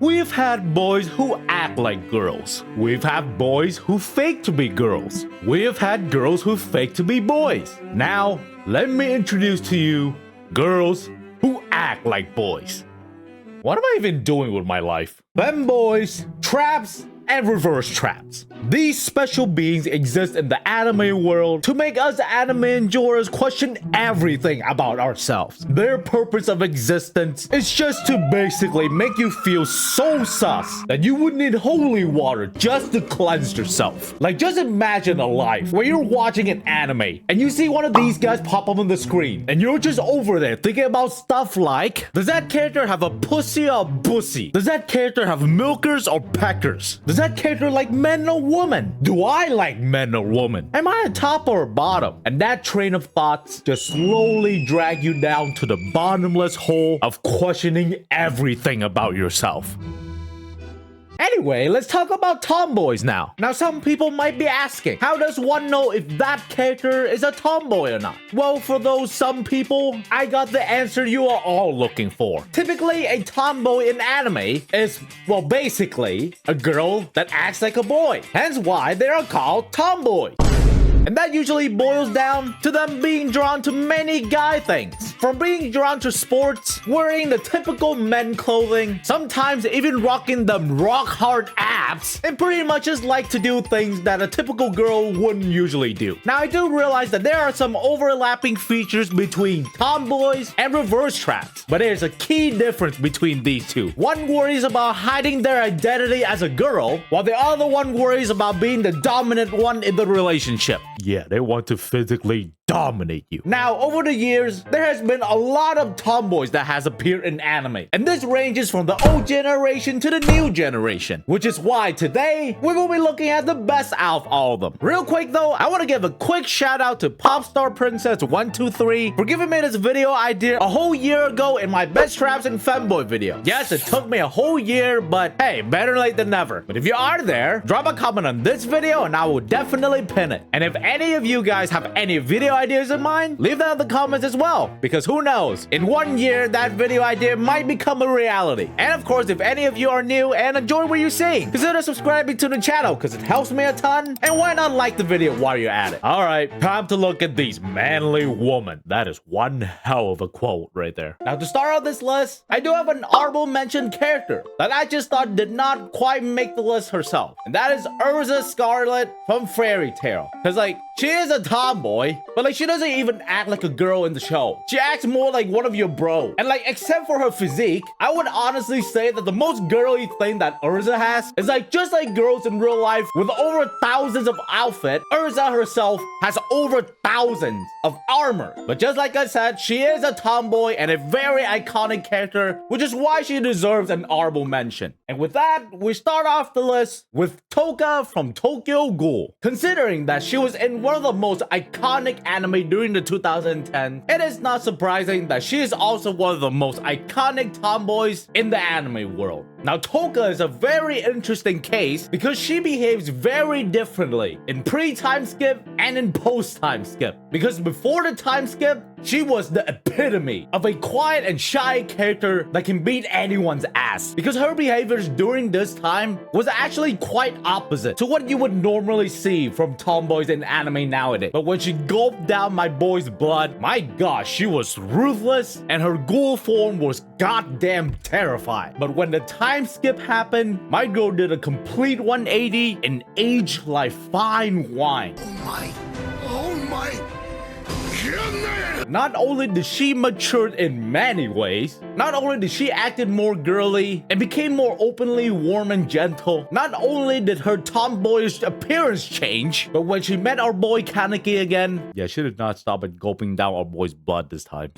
We've had boys who act like girls. We've had boys who fake to be girls. We've had girls who fake to be boys. Now, let me introduce to you girls who act like boys. What am I even doing with my life? Femboys, traps, and reverse traps. These special beings exist in the anime world to make us anime enjoyers question everything about ourselves. Their purpose of existence is just to basically make you feel so sus that you would need holy water just to cleanse yourself. Like, just imagine a life where you're watching an anime and you see one of these guys pop up on the screen and you're just over there thinking about stuff like, does that character have a pussy or bussy? Does that character have milkers or peckers? Does that character like men or women? Do I like men or women? Am I a top or a bottom? And that train of thoughts just slowly drag you down to the bottomless hole of questioning everything about yourself. Anyway, let's talk about tomboys now. Now, some people might be asking, how does one know if that character is a tomboy or not? Well, for those some people, I got the answer you are all looking for. Typically, a tomboy in anime is, well, basically a girl that acts like a boy. Hence why they are called tomboys. And that usually boils down to them being drawn to many guy things. From being drawn to sports, wearing the typical men clothing, sometimes even rocking them rock hard abs, and pretty much just like to do things that a typical girl wouldn't usually do. Now, I do realize that there are some overlapping features between tomboys and reverse traps, but there's a key difference between these two. One worries about hiding their identity as a girl, while the other one worries about being the dominant one in the relationship. Yeah, they want to physically dominate you. Now, over the years, there has been a lot of tomboys that has appeared in anime, and this ranges from the old generation to the new generation, which is why today we will be looking at the best out of all of them. Real quick though, I want to give a quick shout out to Popstar Princess 123 for giving me this video idea a whole year ago in my best traps and femboy video. Yes, it took me a whole year, but hey, better late than never. But if you are there, drop a comment on this video and I will definitely pin it. And if any of you guys have any video ideas in mind, leave that in the comments as well, because who knows, in 1 year that video idea might become a reality. And of course, if any of you are new and enjoy what you're seeing, consider subscribing to the channel because it helps me a ton, and why not like the video while you're at it. All right, time to look at these manly women. That is one hell of a quote right there. Now, to start out this list, I do have an honorable mention character that I just thought did not quite make the list herself, and that is Erza Scarlet from Fairy Tail. Because like, she is a tomboy, but like, she doesn't even act like a girl in the show. She acts more like one of your bro. And like, except for her physique, I would honestly say that the most girly thing that Erza has is like, just like girls in real life with over thousands of outfits, Erza herself has over thousands of armor. But just like I said, she is a tomboy and a very iconic character, which is why she deserves an honorable mention. And with that, we start off the list with Touka from Tokyo Ghoul. Considering that she was in one of the most iconic anime during the 2010, it is not surprising that she is also one of the most iconic tomboys in the anime world. Now, Touka is a very interesting case because she behaves very differently in pre-time skip and in post-time skip. Because before the time skip, she was the epitome of a quiet and shy character that can beat anyone's ass. Because her behaviors during this time was actually quite opposite to what you would normally see from tomboys in anime nowadays. But when she gulped down my boy's blood, my gosh, she was ruthless and her ghoul form was goddamn terrifying. But when the time skip happened, my girl did a complete 180 and aged like fine wine. Oh my goodness! Not only did she mature in many ways, not only did she acted more girly and became more openly warm and gentle, not only did her tomboyish appearance change, but when she met our boy Kaneki again, yeah, she did not stop at gulping down our boy's blood this time.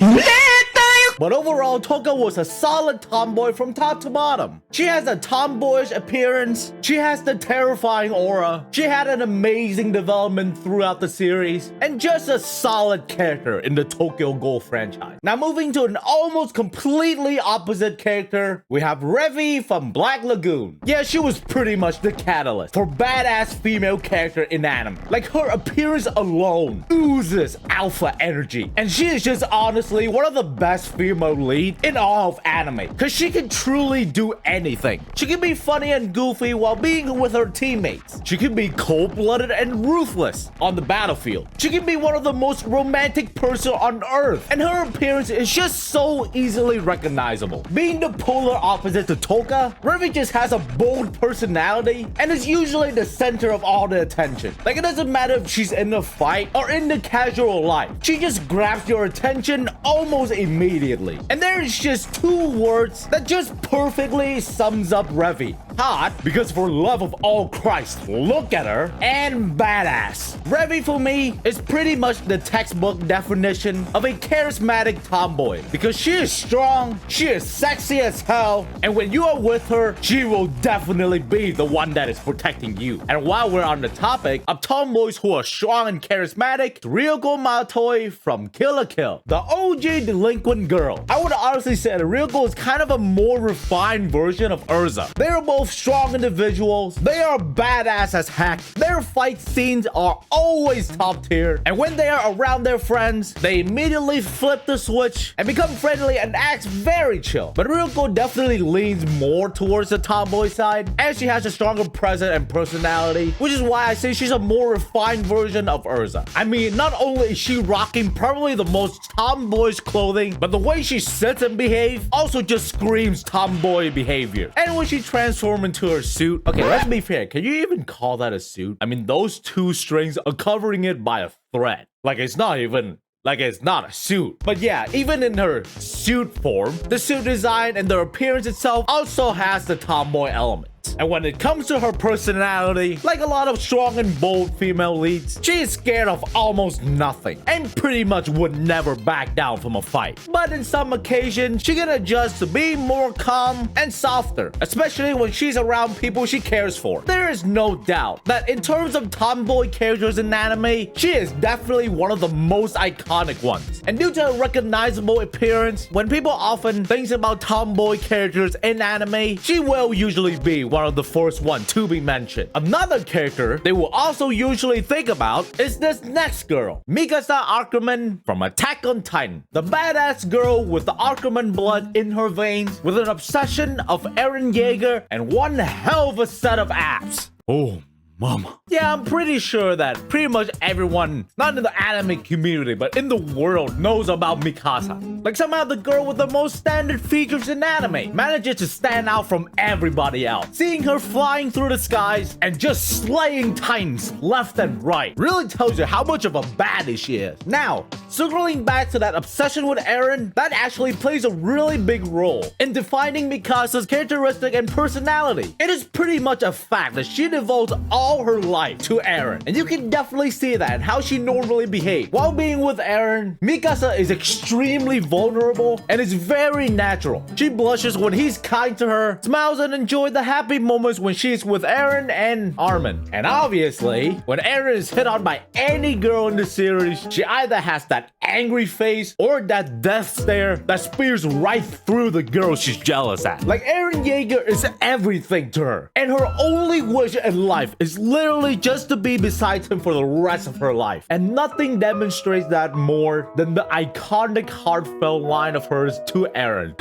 But overall, Touka was a solid tomboy from top to bottom. She has a tomboyish appearance, she has the terrifying aura, she had an amazing development throughout the series, and just a solid character in the Tokyo Ghoul franchise. Now, moving to an almost completely opposite character, we have Revy from Black Lagoon. Yeah, she was pretty much the catalyst for badass female character in anime. Like, her appearance alone oozes alpha energy, and she is just honestly one of the best female female lead in all of anime, because she can truly do anything. She can be funny and goofy while being with her teammates. She can be cold-blooded and ruthless on the battlefield. She can be one of the most romantic person on earth, and her appearance is just so easily recognizable. Being the polar opposite to Touka, Revy just has a bold personality and is usually the center of all the attention. Like, it doesn't matter if she's in a fight or in the casual life, she just grabs your attention almost immediately. And there's just two words that just perfectly sums up Revy: hot, because for love of all Christ, look at her, and badass. Revy for me is pretty much the textbook definition of a charismatic tomboy, because she is strong, she is sexy as hell, and when you are with her, she will definitely be the one that is protecting you. And while we're on the topic of tomboys who are strong and charismatic, Ryuko Matoi from Kill la Kill, the OG delinquent girl. I would honestly say that Ryuko is kind of a more refined version of Erza. They are both strong individuals, they are badass as heck, their fight scenes are always top tier, and when they are around their friends, they immediately flip the switch and become friendly and acts very chill. But Ryuko definitely leans more towards the tomboy side, and she has a stronger presence and personality, which is why I say she's a more refined version of Erza. I mean, not only is she rocking probably the most tomboyish clothing, but the way she sits and behaves also just screams tomboy behavior. And when she transforms into her suit, okay, let's be fair, can you even call that a suit? I mean, those two strings are covering it by a thread. Like, it's not a suit. But yeah, even in her suit form, the suit design and the appearance itself also has the tomboy element. And when it comes to her personality, like a lot of strong and bold female leads, she is scared of almost nothing and pretty much would never back down from a fight. But in some occasions, she can adjust to being more calm and softer, especially when she's around people she cares for. There is no doubt that in terms of tomboy characters in anime, she is definitely one of the most iconic ones. And due to her recognizable appearance, when people often think about tomboy characters in anime, she will usually be one of the first one to be mentioned. Another character they will also usually think about is this next girl, Mikasa Ackerman from Attack on Titan. The badass girl with the Ackerman blood in her veins, with an obsession of Eren Yeager and one hell of a set of abs. Oh, mama. Yeah, I'm pretty sure that pretty much everyone, not in the anime community, but in the world, knows about Mikasa. Like, somehow the girl with the most standard features in anime manages to stand out from everybody else. Seeing her flying through the skies and just slaying titans left and right really tells you how much of a baddie she is. Now, circling back to that obsession with Eren, that actually plays a really big role in defining Mikasa's characteristic and personality. It is pretty much a fact that she devotes all her life to Eren, and you can definitely see that in how she normally behaves. While being with Eren, Mikasa is extremely vulnerable and is very natural. She blushes when he's kind to her, smiles and enjoys the happy moments when she's with Eren and Armin. And obviously, when Eren is hit on by any girl in the series, she either has that angry face or that death stare that spears right through the girl she's jealous at. Like, Eren Yeager is everything to her, and her only wish in life is literally just to be beside him for the rest of her life. And nothing demonstrates that more than the iconic heartfelt line of hers to Eren.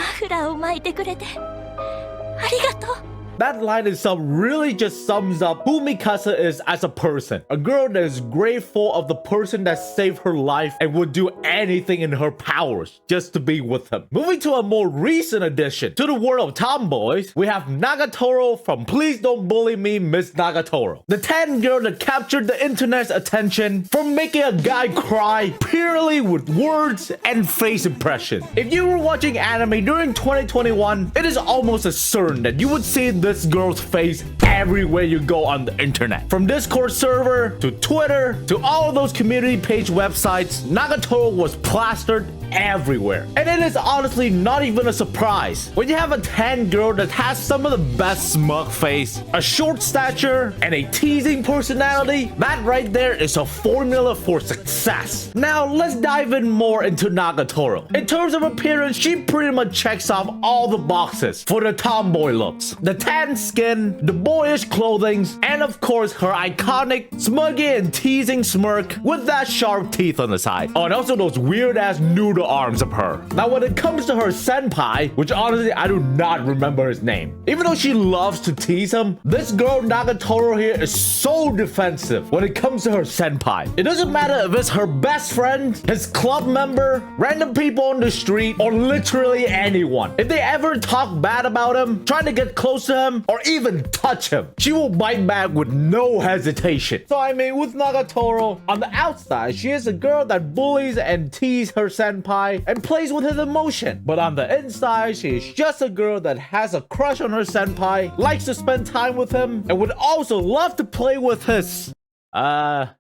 That line itself really just sums up who Mikasa is as a person. A girl that is grateful of the person that saved her life and would do anything in her powers just to be with him. Moving to a more recent addition to the world of tomboys, we have Nagatoro from Please Don't Bully Me, Miss Nagatoro. The tan girl that captured the internet's attention from making a guy cry purely with words and face impressions. If you were watching anime during 2021, it is almost as certain that you would see this girl's face everywhere you go on the internet. From Discord server to Twitter to all of those community page websites, Nagatoro was plastered everywhere. And it is honestly not even a surprise when you have a tan girl that has some of the best smug face, a short stature, and a teasing personality. That right there is a formula for success. Now let's dive in more into Nagatoro. In terms of appearance, she pretty much checks off all the boxes for the tomboy looks. The tan skin, the boyish clothing, and of course her iconic smuggy and teasing smirk with that sharp teeth on the side. Oh, and also those weird ass noodle the arms of her. Now, when it comes to her senpai, which honestly I do not remember his name, even though she loves to tease him, this girl Nagatoro here is so defensive when it comes to her senpai. It doesn't matter if it's her best friend, his club member, random people on the street, or literally anyone. If they ever talk bad about him, trying to get close to him, or even touch him, she will bite back with no hesitation. So I mean, with Nagatoro, on the outside, she is a girl that bullies and teases her senpai and plays with his emotion. But on the inside, she is just a girl that has a crush on her senpai, likes to spend time with him, and would also love to play with his, senpais.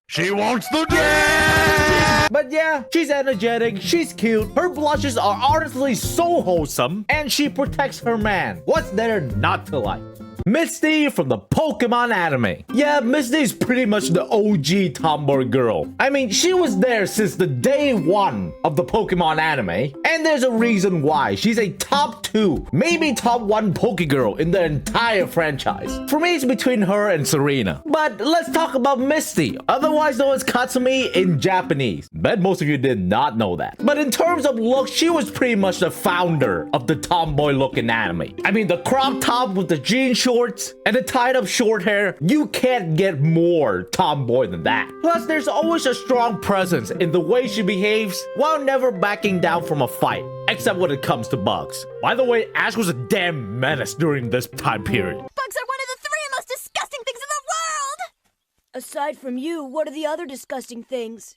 She wants the dance! But yeah, she's energetic, she's cute, her blushes are honestly so wholesome, and she protects her man. What's there not to like? Misty from the Pokemon anime. Yeah, Misty is pretty much the OG tomboy girl. I mean, she was there since the day one of the Pokemon anime, and there's a reason why. She's a top 2, maybe top 1 Pokegirl in the entire franchise. For me, it's between her and Serena. But let's talk about Misty, otherwise known as Katsumi in Japanese. Bet most of you did not know that. But in terms of look, she was pretty much the founder of the tomboy look in anime. I mean, the crop top with the jean shorts and the tied up short hair, you can't get more tomboy than that. Plus, there's always a strong presence in the way she behaves while never backing down from a fight, except when it comes to bugs. By the way, Ash was a damn menace during this time period. Bugs are one of the 3 most disgusting things in the world! Aside from you, what are the other disgusting things?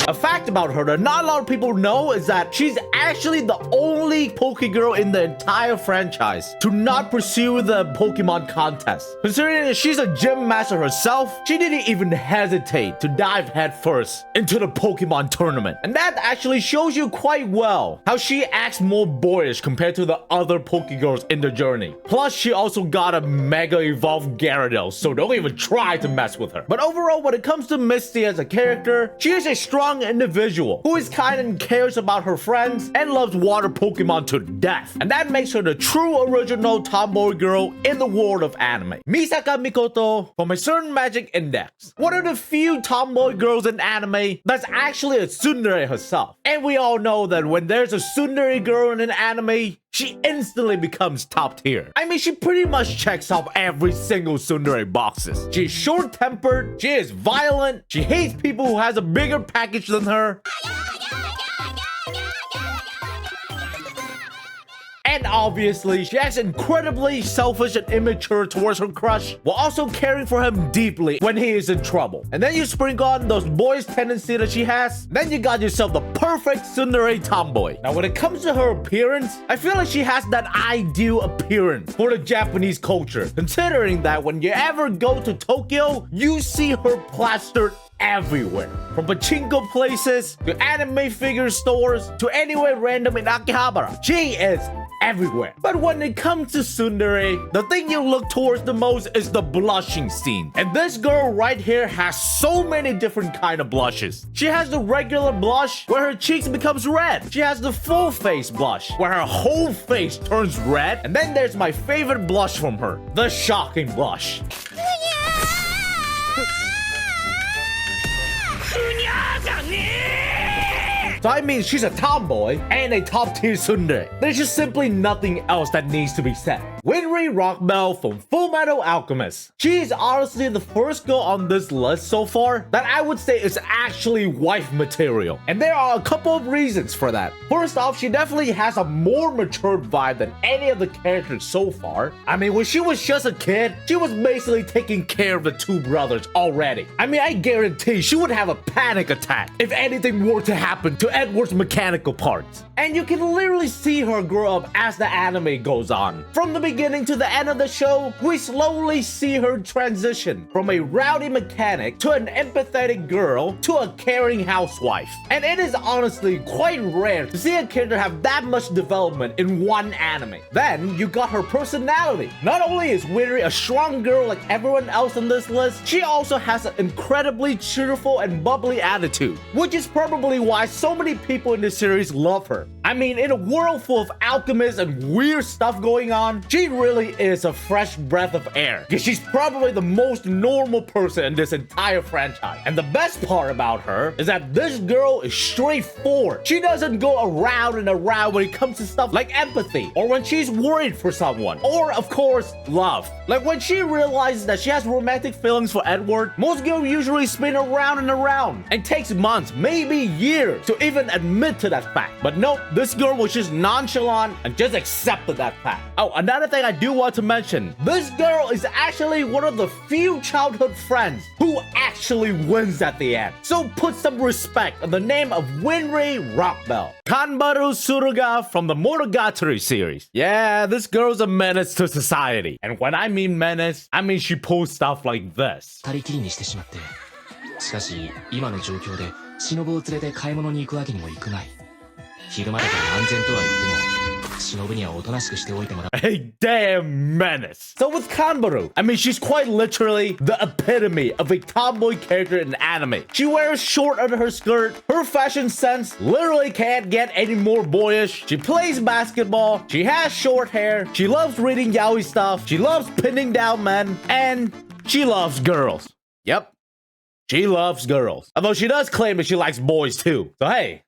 A fact about her that not a lot of people know is that she's actually the only Pokegirl in the entire franchise to not pursue the Pokemon contest. Considering that she's a gym master herself, she didn't even hesitate to dive headfirst into the Pokemon tournament. And that actually shows you quite well how she acts more boyish compared to the other Pokegirls in the journey. Plus, she also got a Mega Evolved Gyarados, so don't even try to mess with her. But overall, when it comes to Misty as a character, she is a strong individual who is kind and cares about her friends and loves water Pokemon to death. And that makes her the true original tomboy girl in the world of anime. Misaka Mikoto from a certain magic index. One of the few tomboy girls in anime that's actually a tsundere herself. And we all know that when there's a tsundere girl in an anime, she instantly becomes top tier. I mean, she pretty much checks off every single tsundere boxes. She's short-tempered, she is violent, she hates people who has a bigger package than her. And obviously, she acts incredibly selfish and immature towards her crush, while also caring for him deeply when he is in trouble. And then you sprinkle on those boys' tendency that she has, then you got yourself the perfect tsundere tomboy. Now, when it comes to her appearance, I feel like she has that ideal appearance for the Japanese culture, considering that when you ever go to Tokyo, you see her plastered everywhere. From pachinko places, to anime figure stores, to anywhere random in Akihabara. She is everywhere. But when it comes to tsundere, the thing you look towards the most is the blushing scene. And this girl right here has so many different kind of blushes. She has the regular blush where her cheeks becomes red. She has the full face blush where her whole face turns red. And then there's my favorite blush from her, the shocking blush. So I mean, she's a tomboy and a top tier tsundere. There's just simply nothing else that needs to be said. Winry Rockbell from Fullmetal Alchemist. She's honestly the first girl on this list so far that I would say is actually wife material. And there are a couple of reasons for that. First off, she definitely has a more mature vibe than any of the characters so far. I mean, when she was just a kid, she was basically taking care of the 2 brothers already. I mean, I guarantee she would have a panic attack if anything were to happen to Edward's mechanical parts. And you can literally see her grow up as the anime goes on. From the beginning to the end of the show, we slowly see her transition from a rowdy mechanic to an empathetic girl to a caring housewife. And it is honestly quite rare to see a character have that much development in one anime. Then you got her personality. Not only is Winry a strong girl like everyone else on this list, she also has an incredibly cheerful and bubbly attitude, which is probably why so many many people in this series love her. I mean, in a world full of alchemists and weird stuff going on, she really is a fresh breath of air. Because she's probably the most normal person in this entire franchise. And the best part about her is that this girl is straightforward. She doesn't go around and around when it comes to stuff like empathy, or when she's worried for someone, or of course, love. Like when she realizes that she has romantic feelings for Edward, most girls usually spin around and around, and takes months, maybe years, to even admit to that fact. But nope, this girl was just nonchalant and just accepted that fact. Oh, another thing I do want to mention, this girl is actually one of the few childhood friends who actually wins at the end. So put some respect on the name of Winry Rockbell, Kanbaru Suruga from the Monogatari series. Yeah, this girl's a menace to society. And when I mean menace, I mean she pulls stuff like this. 二人きりにしてしまって。しかし、今の状況で、忍を連れて買い物に行くわけにもいくまい。昼間だから安全とは言っても、忍にはおとなしくしておいてもらう。A damn menace. So with Kanbaru, I mean, she's quite literally the epitome of a tomboy character in anime. She wears short under her skirt. Her fashion sense literally can't get any more boyish. She plays basketball. She has short hair. She loves reading yaoi stuff. She loves pinning down men. And she loves girls. Yep. She loves girls. Although she does claim that she likes boys too. So hey,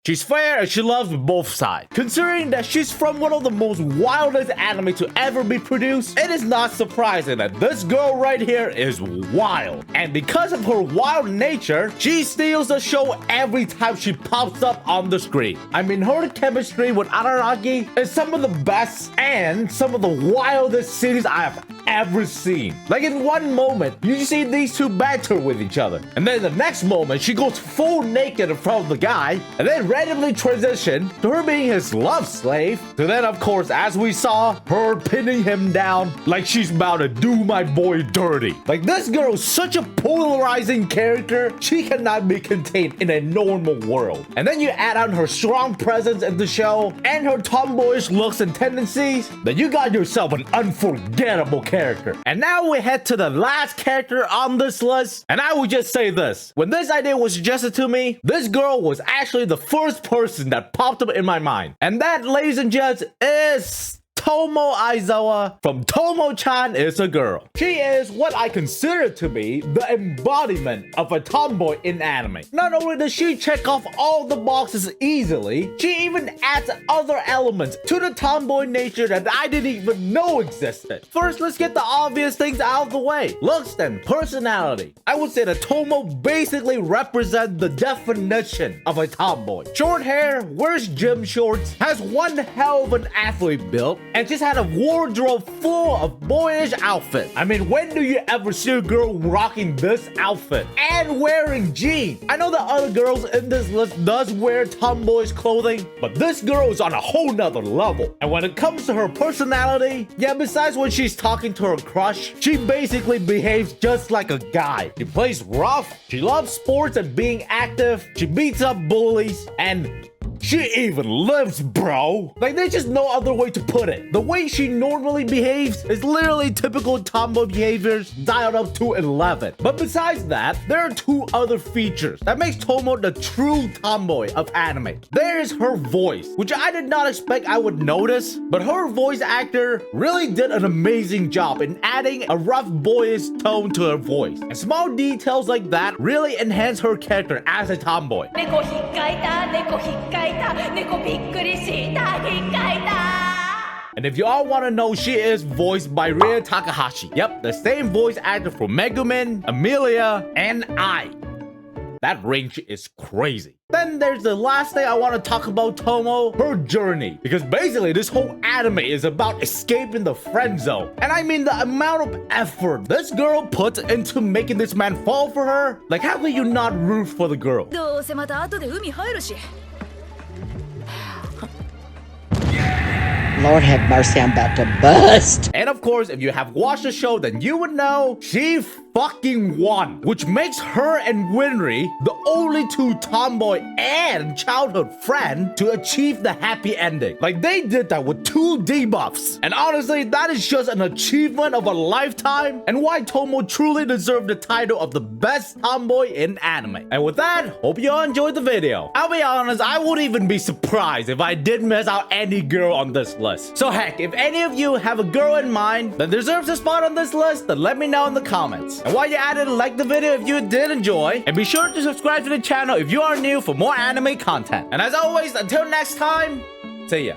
she's fair and she loves both sides. Considering that she's from one of the most wildest anime to ever be produced, it is not surprising that this girl right here is wild. And because of her wild nature, she steals the show every time she pops up on the screen. I mean, her chemistry with Araragi is some of the best and some of the wildest scenes I have ever seen. Like in one moment, you see these two banter with each other. And then the next moment, she goes full naked in front of the guy and then randomly transition to her being his love slave. To then, of course, as we saw, her pinning him down like she's about to do my boy dirty. Like this girl is such a polarizing character, she cannot be contained in a normal world. And then you add on her strong presence in the show and her tomboyish looks and tendencies, then you got yourself an unforgettable character. And now we head to the last character on this list. And I would just say this. When this idea was suggested to me, this girl was actually the first person that popped up in my mind. And that, ladies and gents, is Tomo Aizawa from Tomo-chan Is a Girl. She is what I consider to be the embodiment of a tomboy in anime. Not only does she check off all the boxes easily, she even adds other elements to the tomboy nature that I didn't even know existed. First, let's get the obvious things out of the way. Looks and personality. I would say that Tomo basically represents the definition of a tomboy. Short hair, wears gym shorts, has one hell of an athlete build, and just had a wardrobe full of boyish outfits. I mean, when do you ever see a girl rocking this outfit and wearing jeans? I know that other girls in this list does wear tomboyish clothing, but this girl is on a whole nother level. And when it comes to her personality, yeah, besides when she's talking to her crush, she basically behaves just like a guy. She plays rough, she loves sports and being active, she beats up bullies, and she even lives, bro. Like, there's just no other way to put it. The way she normally behaves is literally typical tomboy behaviors dialed up to 11. But besides that, there are two other features that makes Tomo the true tomboy of anime. There is her voice, which I did not expect I would notice, but her voice actor really did an amazing job in adding a rough boyish tone to her voice. And small details like that really enhance her character as a tomboy. And if you all want to know, she is voiced by Rie Takahashi. Yep, the same voice actor for Megumin, Amelia, and I. That range is crazy. Then there's the last thing I want to talk about Tomo, her journey. Because basically this whole anime is about escaping the friend zone. And I mean the amount of effort this girl puts into making this man fall for her. Like, how can you not root for the girl? Lord have mercy, I'm about to bust. And of course, if you have watched the show, then you would know she fucking won, which makes her and Winry the only two tomboy and childhood friend to achieve the happy ending. Like, they did that with 2 debuffs. And honestly, that is just an achievement of a lifetime, and why Tomo truly deserved the title of the best tomboy in anime. And with that, hope you all enjoyed the video. I'll be honest, I wouldn't even be surprised if I did miss out any girl on this list. So heck, if any of you have a girl in mind that deserves a spot on this list, then let me know in the comments. And while you're at it, like the video if you did enjoy, and be sure to subscribe to the channel if you are new for more anime content. And as always, until next time, see ya.